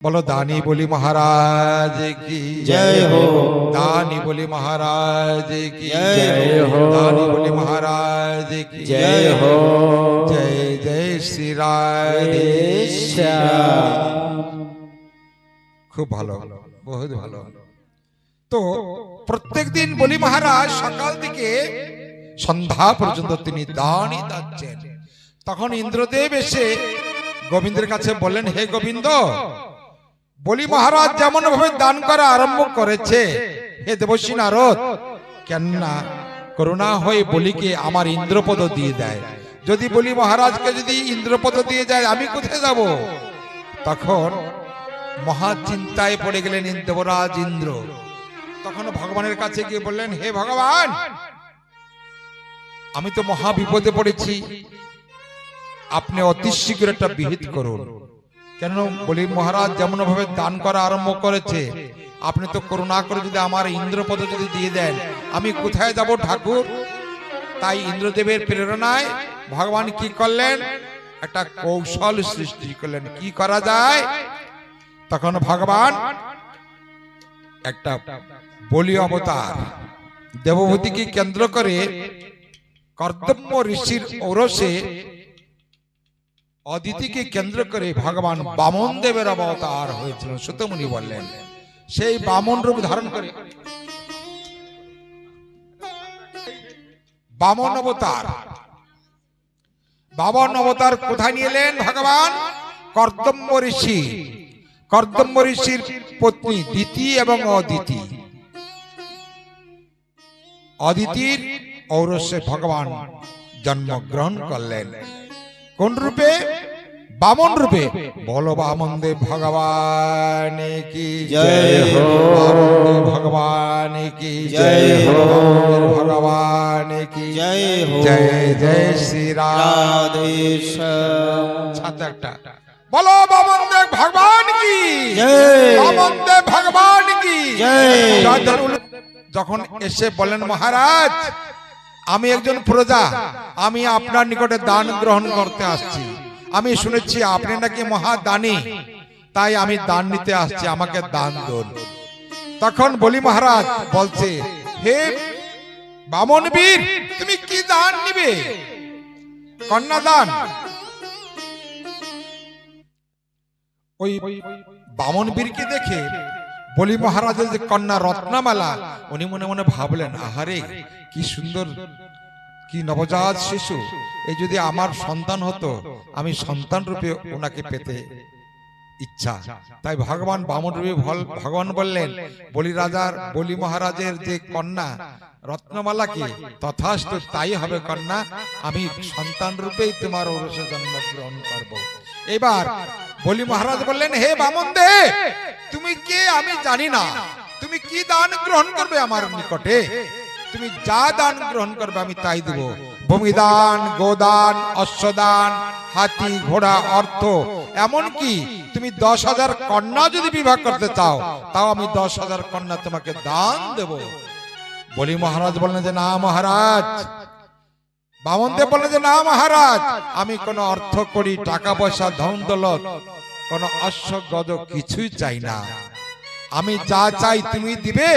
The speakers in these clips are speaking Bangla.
बोलो दानी बोली महाराज की जय हो। दानी बोली महाराज की जय हो। दानी बोली महाराज की जय हो। जय जय श्री राधे श्याम। खूब ভালো बहुत ভালো। তো প্রত্যেক দিন বলি মহারাজ সকাল থেকে সন্ধ্যা পর্যন্ত তিনি দানই দাচ্ছেন। তখন ইন্দ্রদেব এসে গোবিন্দের কাছে বললেন, হে গোবিন্দ, বলি মহারাজ যেমন ভাবে দান করা আরম্ভ করেছে, হে দেবর্ষি নারদ কেন না করুণা হয়ে বলিকে আমার ইন্দ্রপদ দিয়ে দেয়। যদি বলি মহারাজকে যদি ইন্দ্রপদ দিয়ে যায় আমি কোথায় যাব? তখন মহা চিন্তায় পড়ে গেলেন দেবরাজ ইন্দ্র। তখন ভগবানের কাছে গিয়ে বললেন, হে ভগবান, আমি তো মহা বিপদে পড়েছি, আপনি অতি শীঘ্র একটা বিহিত করুন। কেন বলি মহারাজ যেমন ভাবে দান করা আরম্ভ করেছে, আপনি তো করুণা করে যদি আমার ইন্দ্রপদ যদি দিয়ে দেন আমি কোথায় যাব ঠাকুর? তাই ইন্দ্রদেবের প্রেরণায় ভগবান কি করলেন, একটা কৌশল সৃষ্টি করলেন কি করা যায়। তখন ভগবান একটা বলি অবতার দেবভূতিকে কেন্দ্র করে কর্দম্য ঋষির ঔরসে অদিতিকে কেন্দ্র করে ভগবান বামন দেবের অবতার হয়েছিল। সুতমুনি বললেন, সেই বামন রূপ ধারণ করে বামন অবতার কোথায় নিয়ে এলেন ভগবান? কর্দম্য ঋষি, কর্দম্য ঋষির পত্নী দিতি এবং অদিতি, অদিতির ঔরসে ভগবান জন্মগ্রহণ করলেন। কোন রূপে? বামন রূপে। বলো বামন দেব ভগবান কি জয় হো। বামন দেব ভগবান কি জয় হো। ভগবান কি জয় হো। জয় জয় শ্রী রাধে শ্যাম। সাথে একটা বলো বামন দেব ভগবান কি জয়। বামন দেব ভগবান কি জয়। যখন এসে বলেন, মহারাজ আমি একজন প্রজা, আমি আপনার নিকটে দান গ্রহণ করতে আসছি। আমি শুনেছি আপনি নাকি মহাদানী, তাই আমি দান নিতে আসছি, আমাকে দান দিন। তখন বলি মহারাজ বলছে, হে বামন বীর, তুমি কি দান নিবে? কন্যাদান। ওই বামন বীরকে দেখে বলি মহারাজের যে কন্যা রত্নমালা, উনি মনে মনে ভাবলেন, আহারে কি সুন্দর, কি নবজাত শিশু, এই যদি আমার সন্তান হতো আমি সন্তান রূপে ওনাকে পেতে ইচ্ছা। তাই ভগবান বামন রূপে ভগবান বললেন, বলি মহারাজের যে কন্যা রত্নমালা কি তথাস্তু তাই হবে কন্যা, আমি সন্তান রূপেই তোমার ঔরসে জন্মগ্রহণ করব। এবার বলি মহারাজ বললেন, হে বামন দেব, তুমি কে আমি জানি না, তুমি কি দান গ্রহণ করবে আমার নিকটে? তুমি যা দান গ্রহণ করবে আমি তাই দেব। ভূমিদান, গোদান, অশ্বদান, হাতি, ঘোড়া, অর্থ, এমনকি তুমি 10,000 কন্যা যদি বিবাহ করতে চাও তাও আমি 10,000 কন্যা তোমাকে দান দেব। বলি মহারাজ বললেন যে না মহারাজ। বামন দেব বললেন যে না মহারাজ, আমি কোনো অর্থ করি, টাকা পয়সা, ধন দৌলত, কোনো অশ্ব গজ কিছুই চাই না, আমি যা চাই তুমি দিবে।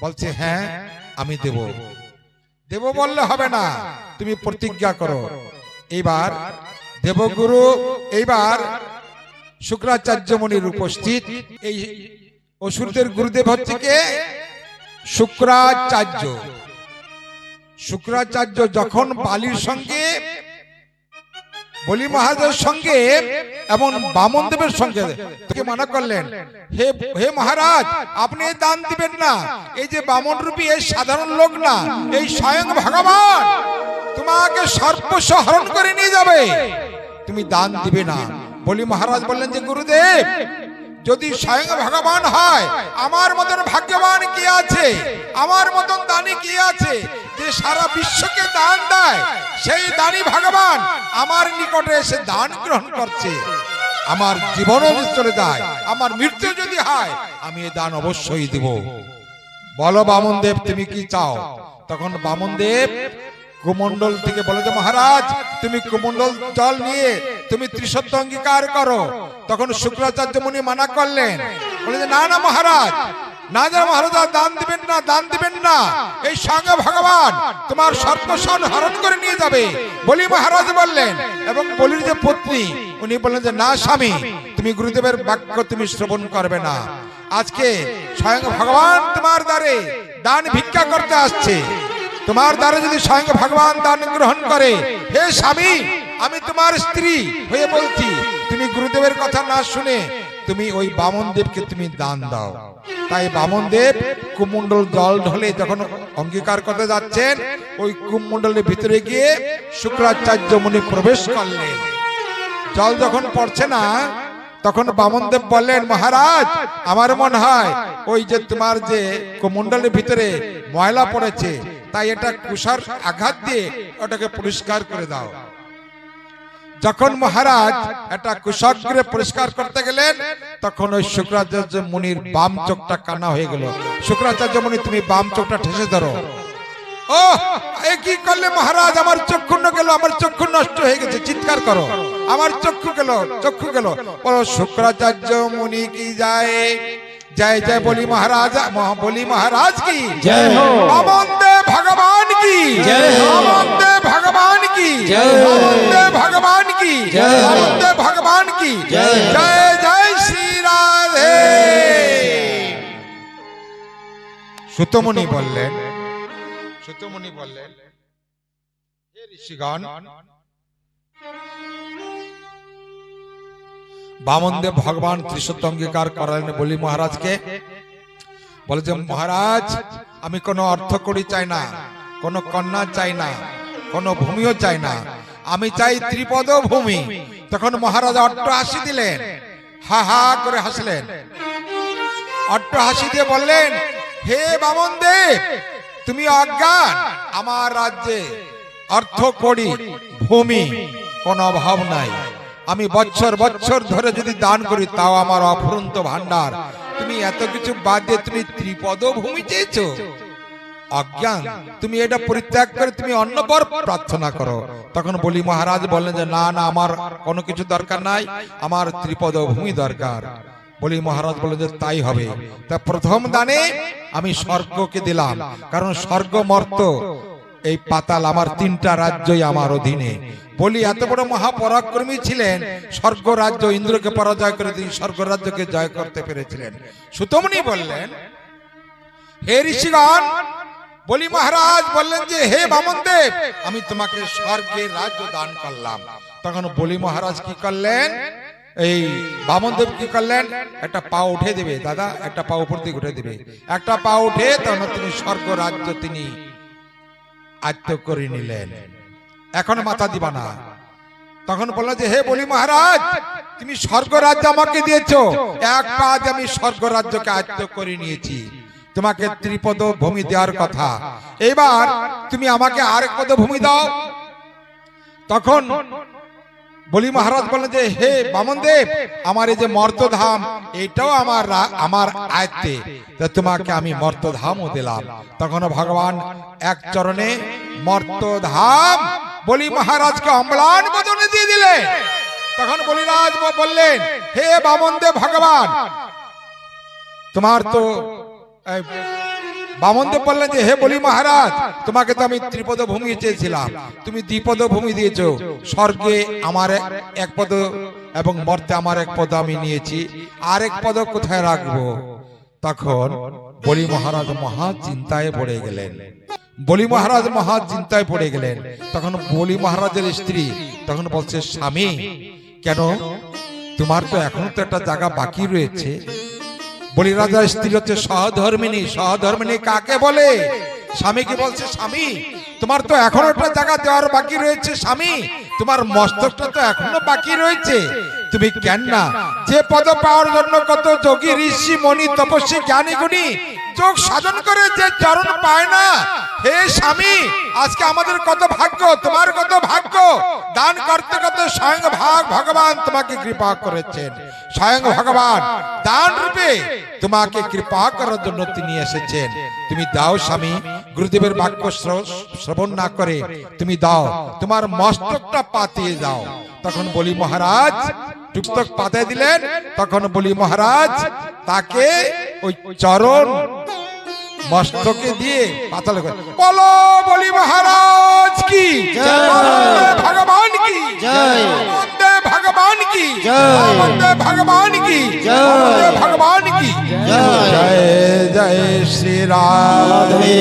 বলছে হ্যাঁ আমি দেব। দেব বললে হবে না, তুমি প্রতিজ্ঞা করো। এইবার দেবগুরু, এইবার শুক্রাচার্য মুনির উপস্থিত। এই অসুরদের গুরুদেব হচ্ছে কে? শুক্রাচার্য। শুক্রাচার্য যখন বালির সঙ্গে, বলি মহারাজের সঙ্গে এবং বামন দেবের সঙ্গে মানা করলেন, হে মহারাজ আপনি দান দিবেন না, এই যে বামন রূপী এই সাধারণ লোক না, এই স্বয়ং ভগবান তোমাকে সর্বস্ব হরণ করে নিয়ে যাবে, তুমি দান দিবে না। বলি মহারাজ বললেন যে গুরুদেব, যদি স্বয়ং ভগবান হয় আমার মতন ভাগ্যবান কি আছে, আমার মতন দানী কি আছে যে সারা বিশ্বকে দান দেয়? সেই দানী ভগবান আমার নিকটে এসে দান গ্রহণ করছে, আমার জীবনও চলে যায়, আমার মৃত্যু যদি হয় আমি এই দান অবশ্যই দিব। বলো বামন দেব তুমি কি চাও? তখন বামন দেব কুমণ্ডল থেকে বলে যে মহারাজ তুমি কুমণ্ডল জল নিয়ে তুমি ত্রিসত্য অঙ্গীকার করো। তখন শুক্রাচার্য মুনি মানা করলেন, বলে যে না না মহারাজ, না যা মহারাজ, দান দিবেন না, দান দিবেন না, এই সঙ্গে ভগবান তোমার সর্বস্ব হরণ করে নিয়ে যাবে। বলি মহারাজ বললেন, এবং বলির যে পত্নী উনি বললেন যে না স্বামী, তুমি গুরুদেবের বাক্য তুমি শ্রবণ করবে না। আজকে স্বয়ং ভগবান তোমার দ্বারে দান ভিক্ষা করতে আসছে, তোমার দ্বারা যদি স্বয়ং ভগবান দান গ্রহণ করে, হে স্বামী আমি তোমার স্ত্রী হয়ে বলছি, তুমি গুরুদেবের কথা না শুনে তুমি ওই বামন দেবকে তুমি দান দাও। তাই বামন দেব কুমণ্ডল জল ঢলে যখন অঙ্গীকার করতে যাচ্ছেন, ওই কুমণ্ডলের ভিতরে গিয়ে শুক্রাচার্য মুনি প্রবেশ করলেন। জল যখন পড়ছে না, তখন বামন দেব বললেন, মহারাজ আমার মনে হয় ওই যে তোমার যে কুমণ্ডলের ভিতরে ময়লা পড়েছে, তাই এটা কুশার আঘাত দিয়ে ওটাকে পরিষ্কার করে দাও। যখন মহারাজ এটা কুশাগ্রে পরিষ্কার করতে গেলেন, তখন ওই শুক্রাচার্য মুনির বাম চোখটা কানা হয়ে গেল। শুক্রাচার্য মুনি তুমি বাম চোখটা ঠেসে ধরো। ও এ কি করলে মহারাজ, আমার চক্ষু গেল, আমার চক্ষু নষ্ট হয়ে গেছে, চিৎকার করো, আমার চক্ষু গেল, চক্ষু গেল। বলো শুক্রাচার্য মুনি কি যায়, জয় জয় বলি মহারাজ, বলি মহারাজ কি জয় হো, বামন দেব ভগবান কি জয় হো, বামন দেব ভগবান কি জয় হো, বামন দেব ভগবান কি জয় হো, বামন দেব ভগবান কি জয় হো। জয় জয় শ্রী রাধে। সুতমুনি বললেন, সুতমুনি বললেন, হে ঋষিগণ, বামনদেব ভগবান ত্রিসত্য অঙ্গীকার করালেন বলি মহারাজকে। বলে যে মহারাজ আমি কোনো অর্থ করি চাই না, কোনো কন্যা চাই না, কোনো ভূমিও চাই না, আমি চাই ত্রিপদ ভূমি। তখন মহারাজ অট্টহাসি দিলেন, হা হা করে হাসলেন। অট্টহাসি দিয়ে বললেন, হে বামনদেব তুমি অজ্ঞান, আমার রাজ্যে অর্থ করি ভূমি কোনো অভাব নাই। আমি বছর বছর ধরে যদি দান করি তাও আমার অফুরন্ত ভান্ডার, তুমি এত কিছু বাদ দিয়ে তুমি ত্রিপদ ভূমি চেয়েছো। অজ্ঞান, তুমি এটা পরিত্যাগ করে তুমি অন্য বর প্রার্থনা করো। তখন বলি মহারাজ বললেন যে না না, আমার কোনো কিছু দরকার নাই, আমার ত্রিপদ ভূমি দরকার। বলি মহারাজ বললেন যে তাই হবে। তা প্রথম দানে আমি স্বর্গকে দিলাম, কারণ স্বর্গ মর্ত এই পাতাল আমার তিনটা রাজ্যই আমার অধীনে। বলি এত বড় মহাপরাক্রমী ছিলেন, স্বর্গ রাজ্য ইন্দ্রকে পরাজয় করে তিনি স্বর্গ রাজ্যকে জয় করতে পেরেছিলেন। সুতমনি বললেন, হে ঋষিগণ, বলি মহারাজ বললেন যে হে বামনদেব আমি তোমাকে স্বর্গের রাজ্য দান করলাম। তখন বলি মহারাজ কি করলেন, এই বামনদেব কি করলেন, একটা পা উঠে দেবে, দাদা একটা পা উপর দিকে উঠে দেবে, একটা পা উঠে তখন তিনি স্বর্গ রাজ্য তিনি আয়ত্ত করে নিলেন। এখন মাথা দিবা না। তখন বলল যে হে বলি মহারাজ তুমি স্বর্গ রাজ্য আমাকে দিয়েছো, এক পা আমি স্বর্গ রাজ্যকে আয়ত্ত করে নিয়েছি, তোমাকে ত্রিপদ ভূমি দেওয়ার কথা, এবার তুমি আমাকে আরেক পদ ভূমি দাও। তখন বলি মহারাজ বললেন যে হে বামনদেব আমার এই যে মর্তধাম এটাও আমার আয়ত্তে, তোমাকে আমি মর্তধামও দিলাম। তখন ভগবান এক চরণে মর্তধাম বলি মহারাজকে অম্লান বদনে দিয়ে দিলেন। তখন বলিরাজ বললেন, হে বামনদেব ভগবান তোমার তো বামনদেব বললেন যে হে বলি মহারাজ তোমাকে তো আমি ত্রিপদ ভূমি চেয়েছিলাম, তুমি দ্বিপদ ভূমি দিয়েছো, স্বর্গে আমার এক পদ এবং মর্তে আমার এক পদ আমি নিয়েছি, আরেক পদ কোথায় রাখবো? তখন বলি মহারাজ মহা চিন্তায় পড়ে গেলেন। বলি মহারাজ মহা চিন্তায় পড়ে গেলেন। তখন বলি মহারাজের স্ত্রী তখন বলছে, স্বামী কেন, তোমার তো এখনো তো একটা জায়গা বাকি রয়েছে। বলি রাজার স্ত্রী হচ্ছে সহধর্মিনী। সহধর্মিনী কাকে বলে? স্বামীকে বলছে, স্বামী তোমার তো এখনো একটা জায়গা দেওয়ার বাকি রয়েছে, স্বামী তোমার মস্তকটা তো এখনো বাকি রয়েছে, তুমি কেন না যে পদ পাওয়ার জন্য কত যোগী ঋষি মণি তপস্বী জ্ঞানী গুণী চোখ সাধন করে যে চরণ পায় না, হে স্বামী আজকে আমাদের কত ভাগ্য, তোমার কত ভাগ্য। দান করতে করতে স্বয়ং ভগবান তোমাকে কৃপা করেছেন। স্বয়ং ভগবান দান রূপে তোমাকে কৃপা করার জন্য তিনি এসেছেন। তুমি দাও স্বামী, গুরুদেবের বাক্য শ্রবণ না করে তুমি দাও, তোমার মস্তকটা পাতিয়ে দাও। তখন বলি মহারাজ মস্তক পাতিয়ে দিলেন। তখন বলি মহারাজ তাকে ওই চরণ মস্তকে দিয়ে পাতাল করে বলো বলি মহারাজ কি ভগবান কি ভগবান কি ভগবান কি ভগবান কি জয় জয় শ্রী রাধে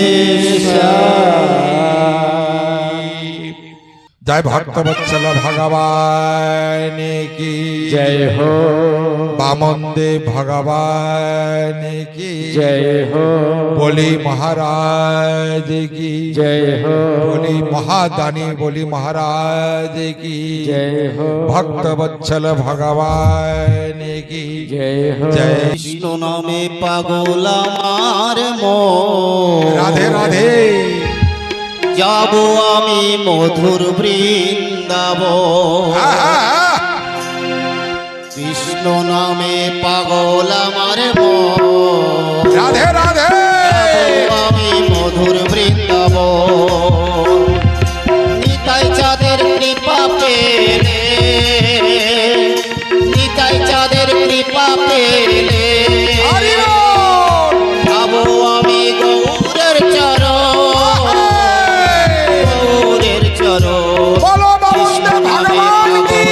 जय भक्त वत्सल भगवान की जय हो, बामनदेव भगवान की जय हो, बोली महाराज की जय हो, बोली महादानी बोली महाराज की जय हो, भक्त वत्सल भगवान की जय हो। जय विष्णु नामे पागल आमार मन, राधे राधे যাবো আমি মধুর বৃন্দাবন। কৃষ্ণ নামে পাগল আমার মন, राधे राधे যাবো আমি মধুর বৃন্দাবন। নিতাই চাঁদের কৃপা পেলে, নিতাই চাঁদের কৃপা পেলে যাবো আমি গৌরের চরণ, बोलो बामनदेव भगवान की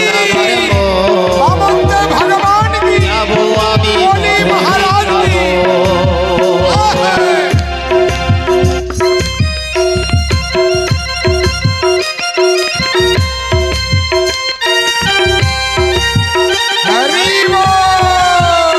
बामनदेव भगवान की बोली महाराज की हरि बोल।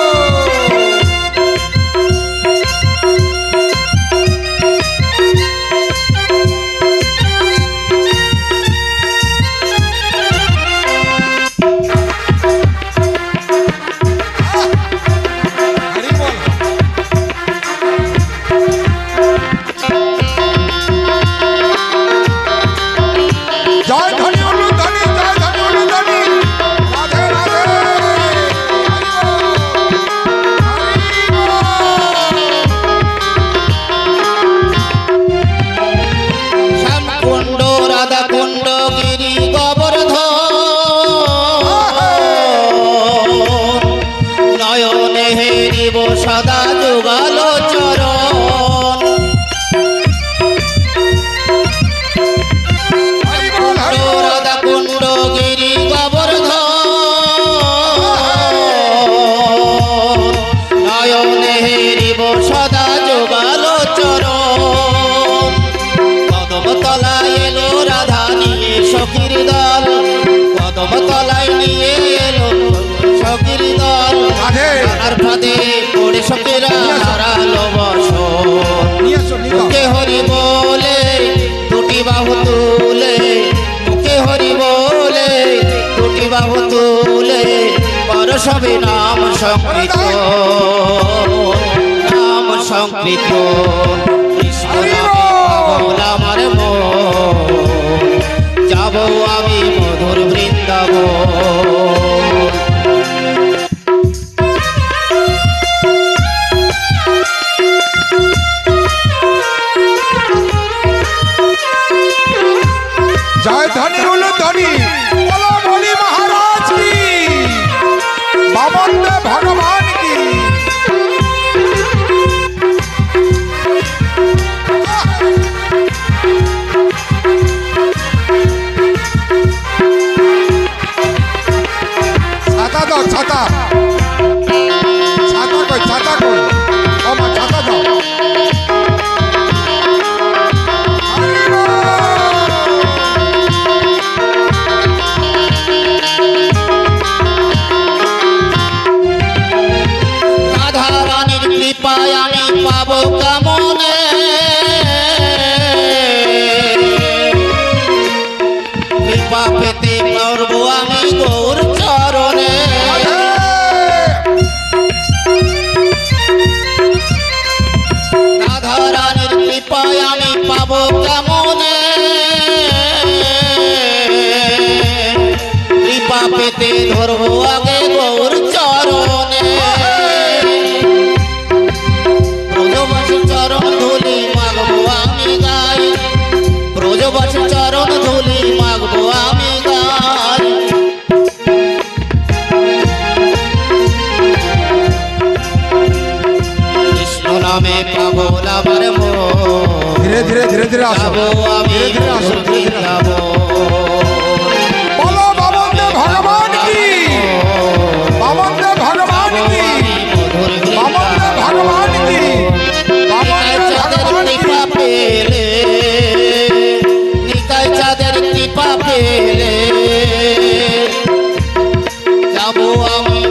हरि बोल। जय धनी उल्लू धनी, जय धनी उल्लू धनी, राधे राधे हरि बोल, हरि बोल। শ্যামকুণ্ড রাধাকুণ্ড গিরি গোবর্ধন, নয়নে হেরিব সদা যুগাল চরণ। हरि बोल, हरि बोल। রাধাকুণ্ড গিরি গোবর্ধন, নয়নে হেরিব সদা যুগাল চরণ। কদম তলায় এলো রাধা নিয়ে সখীর দল, কদম তলায় নিয়ে এলো সখীর দল। রাধে আর ফাঁদে পড়ে সখীরা হারালো বসন। নিয়ে এসো, নিয়ে যাও। মুখে হরি বলে দুটি বাহু তুলে, মুখে হরি বলে দুটি বাহু তুলে পর সবে নাম সংকৃত, নাম সংকৃত। কৃষ্ণ নামে পাগল আমার মন, যাবো আমি মধুর বৃন্দাবন। जय धनी उल्लू धनी, बोलो बोली महाराज की बामनदेव भगवान की छाता दो छाता, छाता कोई ओ मां छाता दो। हरि बोल। রাধা রানীর কৃপায় আমি পাবো কামনে, কৃপা পেতে করবো আমি গৌর চরণে। পাগল আমার মন ধীরে ধীরে ধীরে ধীরে আসো যাবো আমি ধীরে ধীরে আসো ধীরে ধীরে আসো। যাবো বলো বামনদেব ভগবান কি, বামনদেব ভগবান কি, বামনদেব ভগবান কি, বামনদেব ভগবান কি। কৃপা পেলে নিতাই চাঁদের কৃপা পেলে যাবো আমি